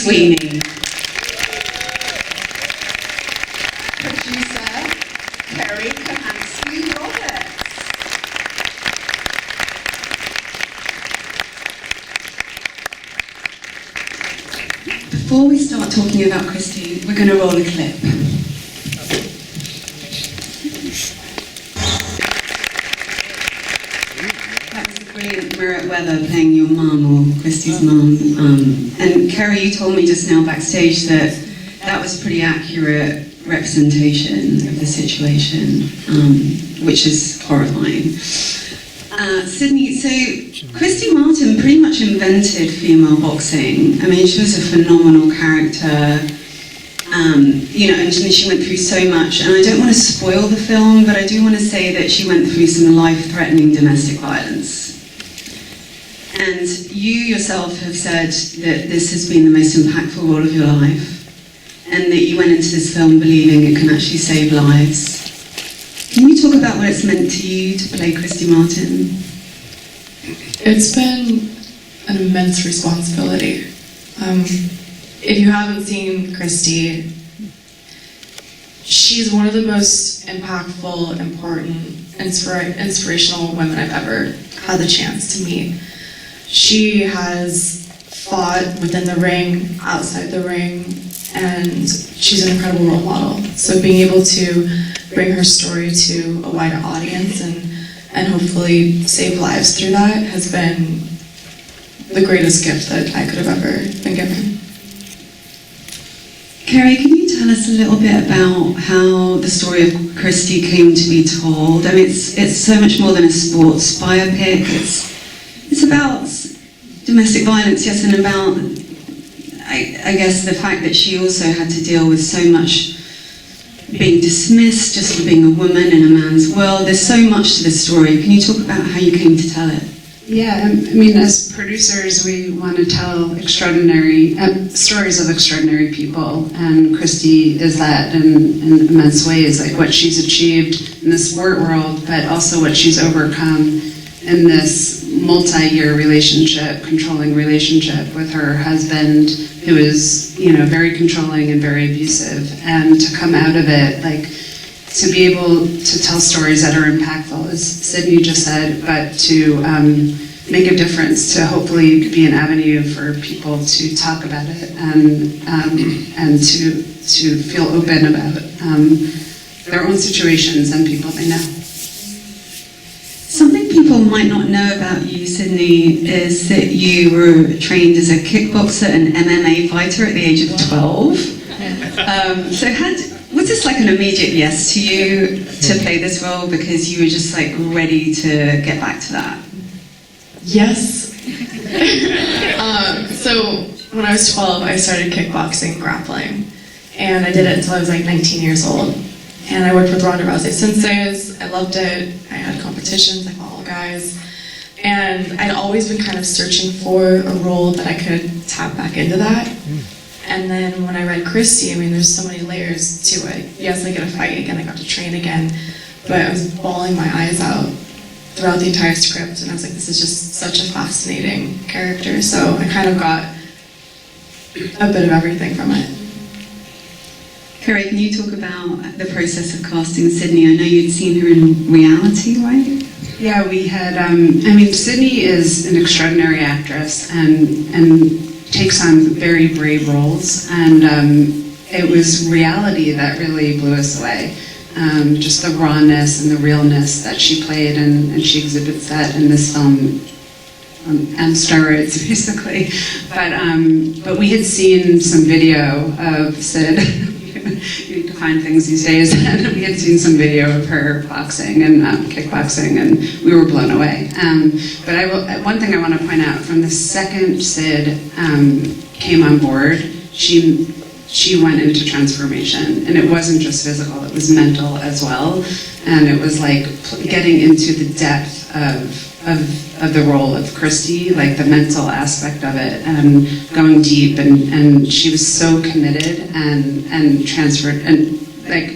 Sweeney. Producer, Kerry Kohansky-Roberts. Before we start talking about Christy, we're going to roll a clip. That was a brilliant Merritt Weather playing your mum, or Christy's mum. And Kerry, you told me just now backstage that that was a pretty accurate representation of the situation, which is horrifying. Sydney, so Christy Martin pretty much invented female boxing. I mean, she was a phenomenal character, you know, and she went through so much. And I don't want to spoil the film, but I do want to say that she went through some life-threatening domestic violence. And you yourself have said that this has been the most impactful role of your life, and that you went into this film believing it can actually save lives. Can you talk about what it's meant to you to play Christy Martin? It's been an immense responsibility. If you haven't seen Christy, she's one of the most impactful, important, inspirational women I've ever had the chance to meet. She has fought within the ring, outside the ring, and she's an incredible role model. So being able to bring her story to a wider audience and hopefully save lives through that has been the greatest gift that I could have ever been given. Kerry, can you tell us a little bit about how the story of Christy came to be told? I mean, it's so much more than a sports biopic. It's about domestic violence, yes, and about, I guess, the fact that she also had to deal with so much being dismissed just for being a woman in a man's world. There's so much to this story. Can you talk about how you came to tell it? Yeah, I mean, as producers, we want to tell extraordinary stories of extraordinary people, and Christy is that in immense ways, like what she's achieved in the sport world, but also what she's overcome in this multi-year relationship, controlling relationship with her husband, who is, you know, very controlling and very abusive, and to come out of it, like, to be able to tell stories that are impactful, as Sydney just said, but to make a difference, to hopefully be an avenue for people to talk about it and to feel open about their own situations and people they know. Something people might not know about you, Sydney, is that you were trained as a kickboxer and MMA fighter at the age of 12. So was this like an immediate yes to you to play this role, because you were just like ready to get back to that? Yes. So when I was 12, I started kickboxing and grappling, and I did it until I was like 19 years old. And I worked with Ronda Rousey Sensei's. I loved it. I had competitions like all guys. And I'd always been kind of searching for a role that I could tap back into that. And then when I read Christy, I mean, there's so many layers to it. Yes, I get to fight again, I got to train again, but I was bawling my eyes out throughout the entire script, and I was like, this is just such a fascinating character. So I kind of got a bit of everything from it. Kerry, can you talk about the process of casting Sydney? I know you'd seen her in reality, right? Yeah, we had, I mean, Sydney is an extraordinary actress and takes on very brave roles, and it was reality that really blew us away. Just the rawness and the realness that she played, and she exhibits that in this film, and steroids, basically. But we had seen some video of Sid. You can find things these days. And we had seen some video of her boxing and kickboxing, and we were blown away. But one thing I want to point out, from the second Sid came on board, she went into transformation, and it wasn't just physical, it was mental as well. And it was like getting into the depth of the role of Christy, like the mental aspect of it, and going deep, and she was so committed and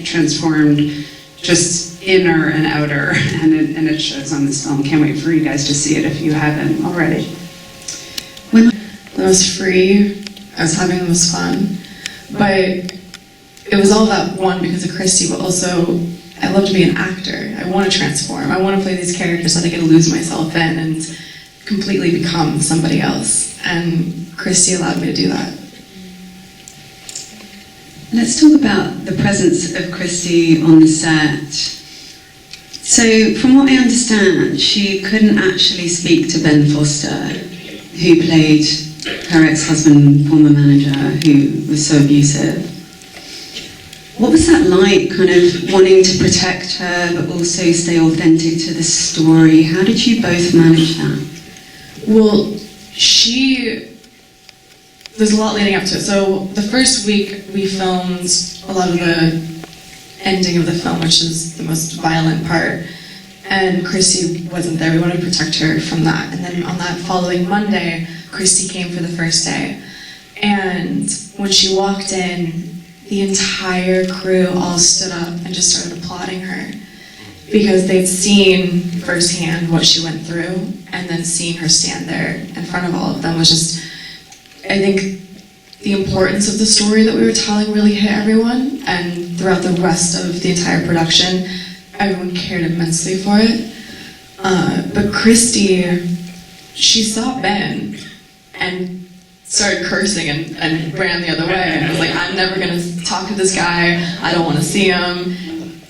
transformed just inner and outer, and it shows on this film. Can't wait for you guys to see it if you haven't already. The most free, I was having the most fun. But it was all that, one, because of Christy, but also I love to be an actor. I want to transform. I want to play these characters that I get to lose myself in and completely become somebody else. And Christy allowed me to do that. Let's talk about the presence of Christy on the set. So, from what I understand, she couldn't actually speak to Ben Foster, who played her ex-husband, former manager, who was so abusive. What was that like, kind of wanting to protect her, but also stay authentic to the story? How did you both manage that? Well, there's a lot leading up to it. So the first week we filmed a lot of the ending of the film, which is the most violent part, and Christy wasn't there. We wanted to protect her from that. And then on that following Monday, Christy came for the first day. And when she walked in, the entire crew all stood up and just started applauding her because they'd seen firsthand what she went through, and then seeing her stand there in front of all of them was just, I think the importance of the story that we were telling really hit everyone, and throughout the rest of the entire production, everyone cared immensely for it. But Christy, she saw Ben and started cursing and ran the other way. And was like, I'm never gonna talk to this guy, I don't wanna see him.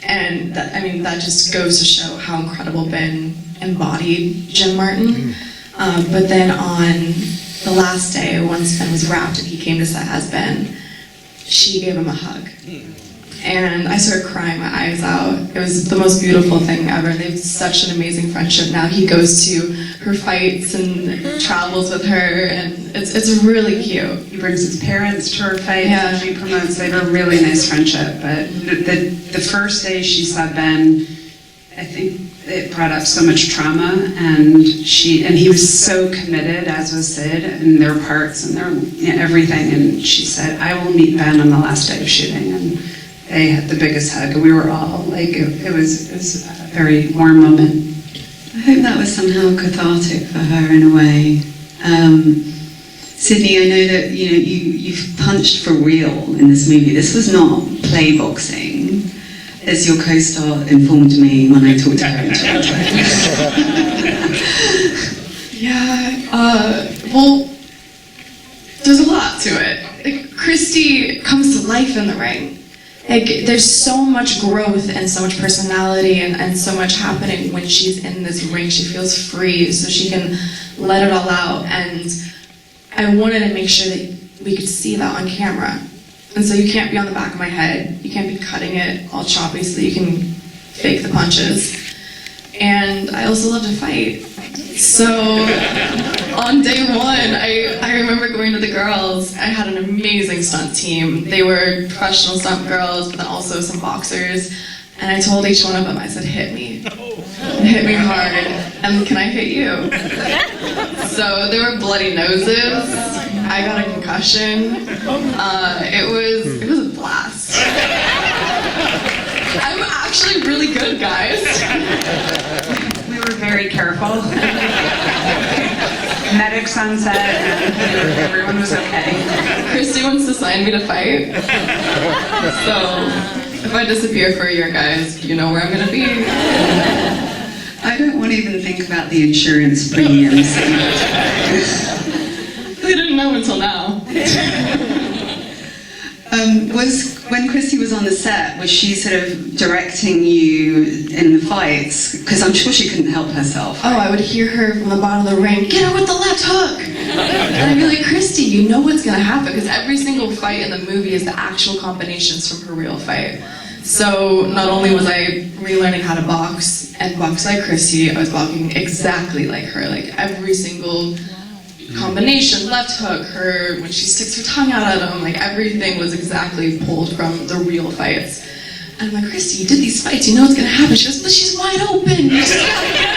And that just goes to show how incredible Ben embodied Jim Martin. But then on the last day, once Ben was wrapped and he came to set as Ben, she gave him a hug. And I started crying my eyes out. It was the most beautiful thing ever. They have such an amazing friendship now. He goes to her fights and travels with her, and it's really cute. He brings his parents to her fights, Yeah. and she promotes. They have a really nice friendship. But the first day she saw Ben, I think it brought up so much trauma, and he was so committed, as was Sid, in their parts and their everything. And she said, "I will meet Ben on the last day of shooting." And they had the biggest hug, and we were all like, it was a very warm moment. I hope that was somehow cathartic for her in a way. Sydney, I know that you've punched for real in this movie. This was not play boxing, as your co-star informed me when I talked to her in Toronto. Well, there's a lot to it. Like, Christy comes to life in the ring. Like, there's so much growth and so much personality and so much happening when she's in this ring. She feels free, so she can let it all out. And I wanted to make sure that we could see that on camera. And so you can't be on the back of my head. You can't be cutting it all choppy so that you can fake the punches. And I also love to fight. So on day one, I remember going to the girls. I had an amazing stunt team. They were professional stunt girls, but then also some boxers. And I told each one of them, I said, hit me. Hit me hard. And can I hit you? So there were bloody noses. I got a concussion. It was a blast. I'm actually really good, guys. We were very careful. Medics on set, and everyone was okay. Christy wants to sign me to fight. So if I disappear for a year, guys, you know where I'm gonna be. I don't want to even think about the insurance premiums. They didn't know until now. When Christy was on the set, was she sort of directing you in the fights? Because I'm sure she couldn't help herself. Oh, I would hear her from the bottom of the ring, get her with the left hook! And I'd be like, Christy, you know what's gonna happen, because every single fight in the movie is the actual combinations from her real fight. So not only was I relearning how to box and box like Christy, I was boxing exactly like her, like every single combination, left hook, her, when she sticks her tongue out at him, like everything was exactly pulled from the real fights. And I'm like, Christy, you did these fights, you know what's gonna happen. She goes, but she's wide open, you just gotta get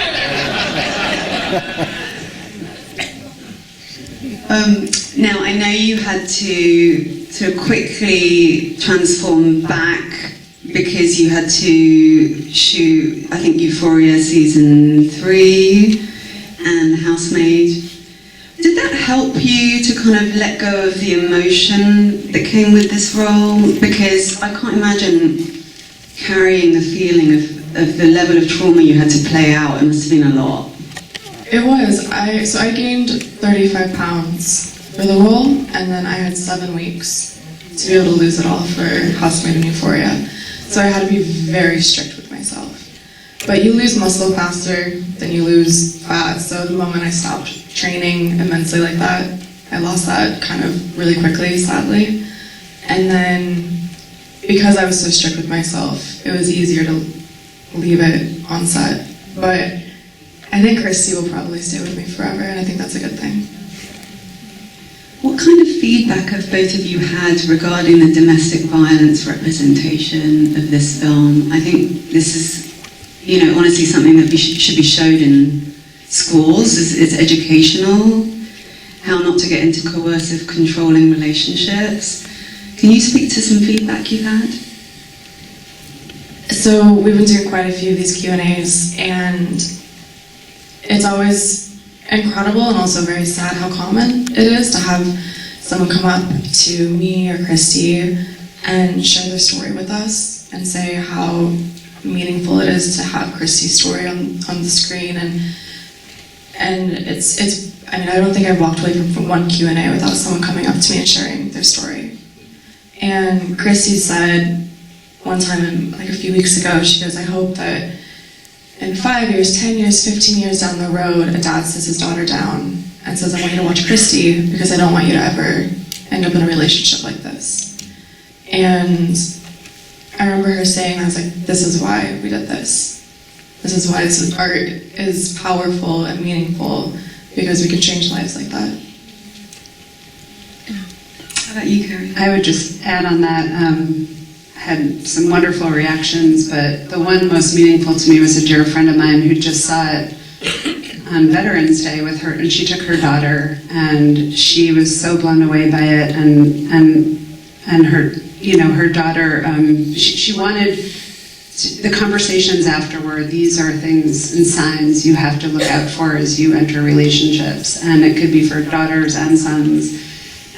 her. Now, I know you had to sort of quickly transform back because you had to shoot, I think, Euphoria season 3 and Housemaid. Did that help you to kind of let go of the emotion that came with this role? Because I can't imagine carrying the feeling of the level of trauma you had to play out. It must have been a lot. It was. I gained 35 pounds for the role, and then I had 7 weeks to be able to lose it all for Housemaid and Euphoria. So I had to be very strict with myself. But you lose muscle faster than you lose fat, so the moment I stopped training immensely like that, I lost that kind of really quickly, sadly. And then, because I was so strict with myself, it was easier to leave it on set. But I think Christy will probably stay with me forever, and I think that's a good thing. What kind of feedback have both of you had regarding the domestic violence representation of this film? I think this is, honestly something that should be showed in schools. It's educational, how not to get into coercive, controlling relationships. Can you speak to some feedback you've had? So we've been doing quite a few of these Q&As, and it's always incredible and also very sad how common it is to have someone come up to me or Christy and share their story with us and say how meaningful it is to have Christy's story on the screen, and it's I mean, I don't think I've walked away from one Q&A without someone coming up to me and sharing their story. And Christy said one time, like a few weeks ago, she goes, I hope that in 5 years, 10 years, 15 years down the road, a dad sits his daughter down and says, I want you to watch Christy because I don't want you to ever end up in a relationship like this. And I remember her saying, I was like, this is why we did this. This is why this art is powerful and meaningful, because we can change lives like that. How about you, Kerry? I would just add on that, had some wonderful reactions, but the one most meaningful to me was a dear friend of mine who just saw it on Veterans Day with her, and she took her daughter, and she was so blown away by it, and her, her daughter, she wanted the conversations afterward. These are things and signs you have to look out for as you enter relationships, and it could be for daughters and sons.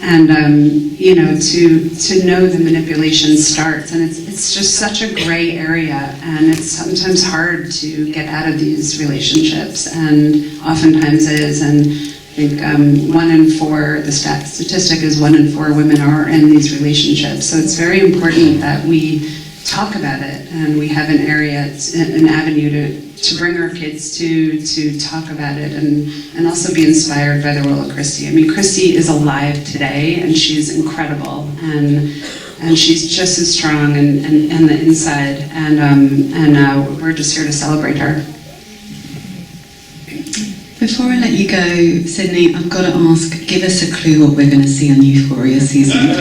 And to know the manipulation starts, and it's just such a gray area, and it's sometimes hard to get out of these relationships, and oftentimes is. And I think 1 in 4, the statistic is 1 in 4 women are in these relationships. So it's very important that we talk about it, and we have an avenue to bring our kids to talk about it, and also be inspired by the role of Christy. I mean, Christy is alive today, and she's incredible, and she's just as strong and the inside, and we're just here to celebrate her. Before I let you go, Sydney, I've got to ask, give us a clue what we're going to see on Euphoria season 2.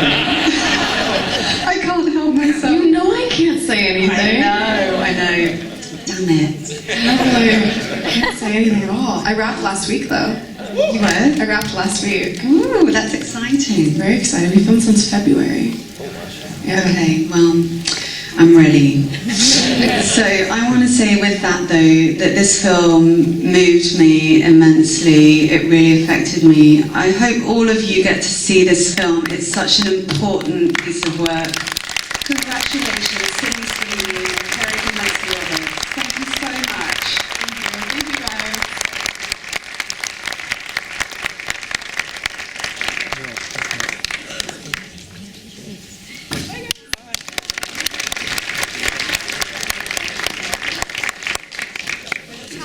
I can't help myself. You know I can't say anything. I know. Damn it. I can't say anything at all. I rapped last week, though. You were? I rapped last week. Ooh, that's exciting. Very excited. We filmed since February. Yeah. Okay, well, I'm ready. So I want to say with that, though, that this film moved me immensely. It really affected me. I hope all of you get to see this film. It's such an important piece of work. Congratulations, Sydney Sweeney, Kerry Kohansky-Roberts. Thank you so much. Thank you guys.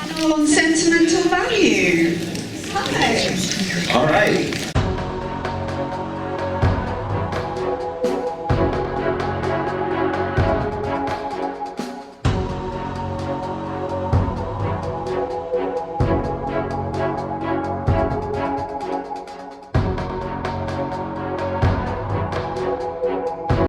Panel on sentimental value. Hi. All right.